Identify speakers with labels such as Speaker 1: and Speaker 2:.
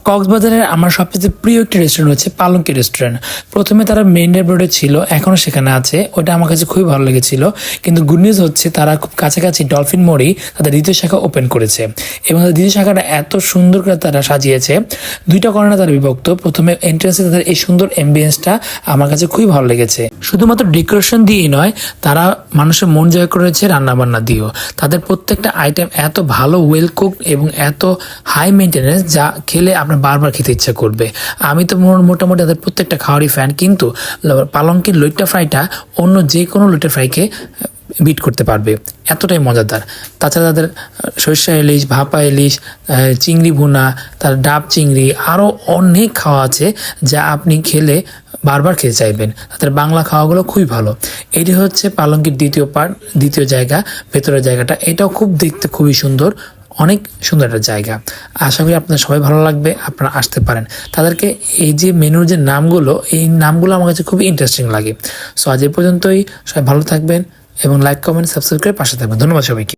Speaker 1: কক্সবাজারের আমার সবচেয়ে প্রিয় একটি রেস্টুরেন্ট হচ্ছে পালঙ্কি রেস্টুরেন্ট। প্রথমে তারা মেইন রোডে ছিল, এখনও সেখানে আছে, ওটা আমার কাছে খুবই ভালো লেগেছিল। কিন্তু গুড নিউজ হচ্ছে তারা খুব কাছাকাছি ডলফিন মোড়েই তাদের দ্বিতীয় শাখা ওপেন করেছে এবং তাদের দ্বিতীয় শাখাটা এত সুন্দর করে তারা সাজিয়েছে। দুইটা কর্নারে তারা বিভক্ত। প্রথমে এন্ট্রান্সে তাদের এই সুন্দর অ্যাম্বিয়েন্সটা আমার কাছে খুবই ভালো লেগেছে। শুধুমাত্র ডেকোরেশন দিয়েই নয়, তারা মানুষের মন জয় করেছে রান্নাবান্না দিয়েও। তাদের প্রত্যেকটা আইটেম এত ভালো, ওয়েল কুকড এবং এত হাই মেনটেনেন্স, যা খেলে আপনার বারবার খেতে ইচ্ছা করবে। আমি তো মোটামুটি তাদের প্রত্যেকটা খাওয়ারই ফ্যান, কিন্তু পালঙ্কির লইট্টা ফ্রাইটা অন্য যে কোনো লইট্টা ফ্রাইকে বিট করতে পারবে, এতটাই মজাদার। তাছাড়া তাদের সরিষা ইলিশ, ভাপা ইলিশ, চিংড়ি ভুনা, তার ডাব চিংড়ি, আরও অনেক খাওয়া আছে যা আপনি খেলে বারবার খেতে চাইবেন। তাদের বাংলা খাওয়াগুলো খুবই ভালো। এটি হচ্ছে পালঙ্কির দ্বিতীয় পার্ট, দ্বিতীয় জায়গা, ভেতরের জায়গাটা। এটাও খুব দেখতে খুবই সুন্দর, অনেক সুন্দর একটা জায়গা। আশা করি আপনার সবাই ভালো লাগবে, আপনারা আসতে পারেন। তাদেরকে এই যে মেনুর যে নামগুলো, এই নামগুলো আমার কাছে খুবই ইন্টারেস্টিং লাগে। সো আজ এ পর্যন্তই। সবাই ভালো থাকবেন এবং লাইক, কমেন্ট, সাবস্ক্রাইব করে পাশে থাকবেন। ধন্যবাদ সবাইকে।